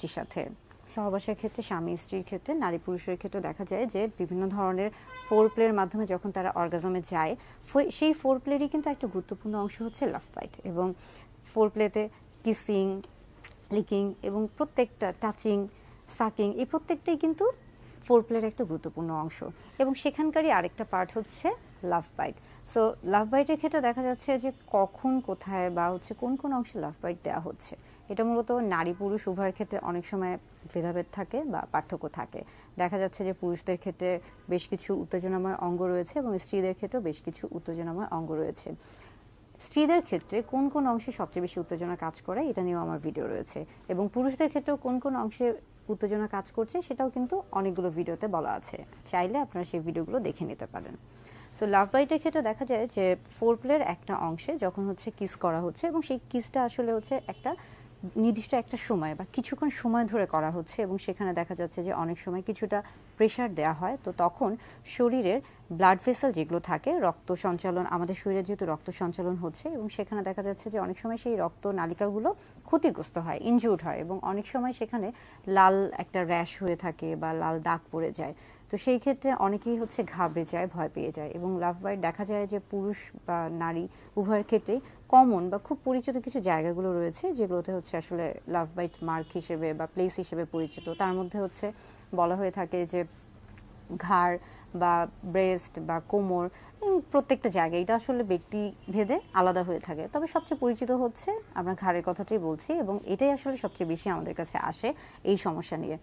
পার্টির সাথে। সহবাসের ক্ষেত্রে স্বামী স্ত্রীর ক্ষেত্রে নারী পুরুষের ক্ষেত্রে দেখা যায় যে বিভিন্ন ধরনের ফোর প্লের মাধ্যমে যখন তারা অর্গাজমে যায়, সেই ফোর প্লেরই কিন্তু একটা গুরুত্বপূর্ণ অংশ হচ্ছে লাভ বাইট। এবং ফোর প্লেতে কিসিং, লিকিং এবং প্রত্যেকটা টাচিং, সাকিং, এই প্রত্যেকটাই কিন্তু ফোর প্লের একটা গুরুত্বপূর্ণ অংশ। এবং সেখানকারই আরেকটা পার্ট হচ্ছে লাভ বাইট। সো লাভ বাইটের ক্ষেত্রে দেখা যাচ্ছে যে কখন, কোথায় বা হচ্ছে কোন কোন অংশে লাভ বাইট দেওয়া হচ্ছে, এটা মূলত নারী পুরুষ উভয়ের ক্ষেত্রে অনেক সময় ভেদাভেদ থাকে বা পার্থক্য থাকে। দেখা যাচ্ছে যে পুরুষদের ক্ষেত্রে বেশ কিছু উত্তেজনাময় অঙ্গ রয়েছে এবং স্ত্রীদের ক্ষেত্রেও বেশ কিছু উত্তেজনাময় অঙ্গ রয়েছে। স্ত্রীদের ক্ষেত্রে কোন কোন অংশে সবচেয়ে বেশি উত্তেজনা কাজ করে এটা নিয়েও আমার ভিডিও রয়েছে, এবং পুরুষদের ক্ষেত্রেও কোন কোন অংশে উত্তেজনা কাজ করছে সেটাও কিন্তু অনেকগুলো ভিডিওতে বলা আছে, চাইলে আপনারা সেই ভিডিওগুলো দেখে নিতে পারেন। সো লাভ বাইটের ক্ষেত্রে দেখা যায় যে ফোর প্লের একটা অংশে যখন হচ্ছে কিস করা হচ্ছে এবং সেই কিসটা আসলে হচ্ছে একটা নির্দিষ্ট একটা সময় বা কিছুক্ষণ সময় ধরে করা হচ্ছে, এবং সেখানে দেখা যাচ্ছে যে অনেক সময় কিছুটা প্রেশার দেওয়া হয়, তো তখন শরীরের ব্লাড ভেসেল যেগুলো থাকে, রক্ত সঞ্চালন, আমাদের শরীরে যেহেতু রক্ত সঞ্চালন হচ্ছে, এবং সেখানে দেখা যাচ্ছে যে অনেক সময় সেই রক্ত নালিকাগুলো ক্ষতিগ্রস্ত হয়, ইনজুর্ড হয়, এবং অনেক সময় সেখানে লাল একটা র্যাশ হয়ে থাকে বা লাল দাগ পড়ে যায়। তো সেই ক্ষেত্রে অনেকেই হচ্ছে ঘাবড়ে যায়, ভয় পেয়ে যায়। এবং লাভ বাইট দেখা যায় যে পুরুষ বা নারী উভয়ের ক্ষেত্রেই কমন বা খুব পরিচিত কিছু জায়গাগুলো রয়েছে যেগুলোতে হচ্ছে আসলে লাভ বাইট মার্ক হিসেবে বা প্লেস হিসেবে পরিচিত। তার মধ্যে হচ্ছে বলা হয়ে থাকে যে ঘাড় বা ব্রেস্ট বা কোমর, প্রত্যেকটা জায়গায় এটা আসলে ব্যক্তি ভেদে আলাদা হয়ে থাকে। তবে সবচেয়ে পরিচিত হচ্ছে, আমরা ঘাড়ের কথাটাই বলছি, এবং এটাই আসলে সবচেয়ে বেশি আমাদের কাছে আসে এই সমস্যা নিয়ে।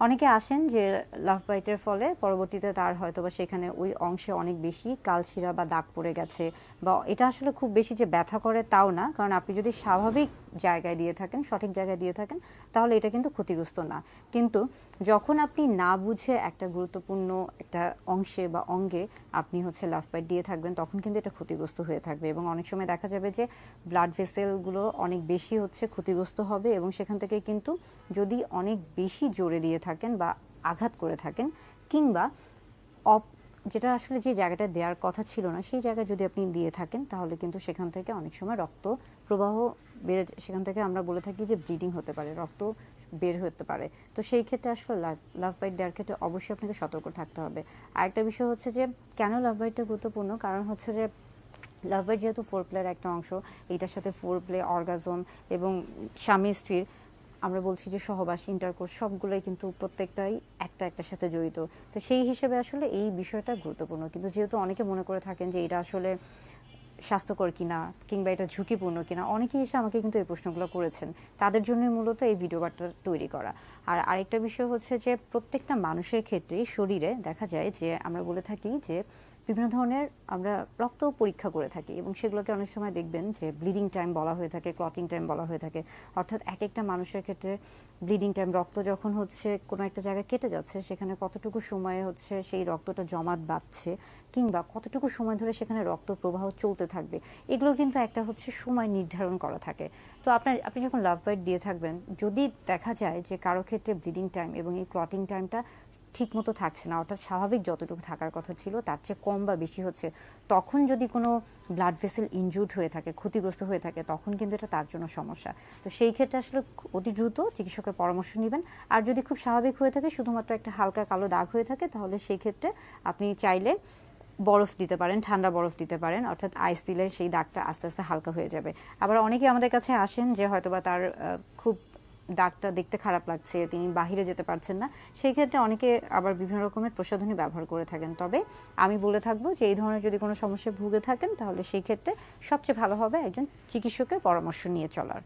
অনেকে আসেন যে লাভ বাইটের ফলে পরবর্তীতে তার হয়তো বা সেখানে ওই অংশে অনেক বেশি কালশিরা বা দাগ পড়ে গেছে, বা এটা আসলে খুব বেশি যে ব্যথা করে তাও না, কারণ আপনি যদি স্বাভাবিক জায়গায় দিয়ে থাকেন, সঠিক জায়গায় দিয়ে থাকেন, তাহলে এটা কিন্তু ক্ষতিগ্রস্ত না। কিন্তু যখন আপনি না বুঝে একটা গুরুত্বপূর্ণ একটা অংশে বা অঙ্গে আপনি হচ্ছে লাভ বাইট দিয়ে থাকবেন, তখন কিন্তু এটা ক্ষতিগ্রস্ত হয়ে থাকবে, এবং অনেক সময় দেখা যাবে যে ব্লাড ভেসেলগুলো অনেক বেশি হচ্ছে ক্ষতিগ্রস্ত হবে, এবং সেখান থেকে কিন্তু যদি অনেক বেশি জোরে দিয়ে থাকেন বা আঘাত করে থাকেন, কিংবা যেটা আসলে যে জায়গাটা দেওয়ার কথা ছিল না সেই জায়গায় যদি আপনি দিয়ে থাকেন, তাহলে কিন্তু সেখান থেকে অনেক সময় রক্ত প্রবাহ বেড়ে, সেখান থেকে আমরা বলে থাকি যে ব্লিডিং হতে পারে, রক্ত বের হতে পারে। তো সেই ক্ষেত্রে আসলে লাভ বাইট দেওয়ার ক্ষেত্রে অবশ্যই আপনাকে সতর্ক থাকতে হবে। আরেকটা বিষয় হচ্ছে যে কেন লাভ বাইটটা গুরুত্বপূর্ণ, কারণ হচ্ছে যে লাভ বাইট যেহেতু ফোর প্লের একটা অংশ, এইটার সাথে ফোর প্লে, অর্গাজম এবং স্বামী স্ত্রীর আমরা বলছি যে সহবাস, ইন্টারকোর্স, সবগুলোই কিন্তু প্রত্যেকটাই একটা একটার সাথে জড়িত। তো সেই হিসেবে আসলে এই বিষয়টা গুরুত্বপূর্ণ। কিন্তু যেহেতু অনেকে মনে করে থাকেন যে এটা আসলে স্বাস্থ্যকর কিনা কিংবা এটা ঝুঁকিপূর্ণ কিনা, অনেকেই এসে আমাকে কিন্তু এই প্রশ্নগুলো করেছেন, তাদের জন্যই মূলত এই ভিডিও বার্তা তৈরি করা। আর আরেকটা বিষয় হচ্ছে যে প্রত্যেকটা মানুষের ক্ষেত্রেই শরীরে দেখা যায় যে আমরা বলে থাকি যে বিভিন্ন ধরনের আমরা রক্ত পরীক্ষা করে থাকি, এবং সেগুলোকে অনেক সময় দেখবেন যে ব্লিডিং টাইম বলা হয়ে থাকে, ক্লটিং টাইম বলা হয়ে থাকে। অর্থাৎ এক একটা মানুষের ক্ষেত্রে ব্লিডিং টাইম, রক্ত যখন হচ্ছে কোনো একটা জায়গায় কেটে যাচ্ছে, সেখানে কতটুকু সময়ে হচ্ছে সেই রক্তটা জমাট বাঁধছে, কিংবা কতটুকু সময় ধরে সেখানে রক্ত প্রবাহ চলতে থাকবে, এগুলো কিন্তু একটা হচ্ছে সময় নির্ধারণ করা থাকে। তো আপনি যখন লাভ বাইট দিয়ে থাকবেন, যদি দেখা যায় যে কারো ক্ষেত্রে ব্লিডিং টাইম এবং এই ক্লটিং টাইমটা ঠিক মতো থাকছে না, অর্থাৎ স্বাভাবিক যতটুকু থাকার কথা ছিল তার চেয়ে কম বা বেশি হচ্ছে, তখন যদি কোনো ব্লাড ভেসেল ইনজুর্ড হয়ে থাকে, ক্ষতিগ্রস্ত হয়ে থাকে, তখন কিন্তু এটা তার জন্য সমস্যা। তো সেই ক্ষেত্রে আসলে অতি দ্রুত চিকিৎসকের পরামর্শ নেবেন। আর যদি খুব স্বাভাবিক হয়ে থাকে, শুধুমাত্র একটা হালকা কালো দাগ হয়ে থাকে, তাহলে সেই ক্ষেত্রে আপনি চাইলে বরফ দিতে পারেন, ঠান্ডা বরফ দিতে পারেন, অর্থাৎ আইস দিলে সেই দাগটা আস্তে আস্তে হালকা হয়ে যাবে। আবার অনেকে আমাদের কাছে আসেন যে হয়তোবা তার খুব দাগটা দেখতে খারাপ লাগছে, তিনি বাহিরে যেতে পারছেন না, সেই ক্ষেত্রে অনেকে আবার বিভিন্ন রকমের প্রসাধনী ব্যবহার করে থাকেন। তবে আমি বলে থাকবো যে এই ধরনের যদি কোনো সমস্যায় ভুগে থাকেন, তাহলে সেই ক্ষেত্রে সবচেয়ে ভালো হবে একজন চিকিৎসকের পরামর্শ নিয়ে চলার।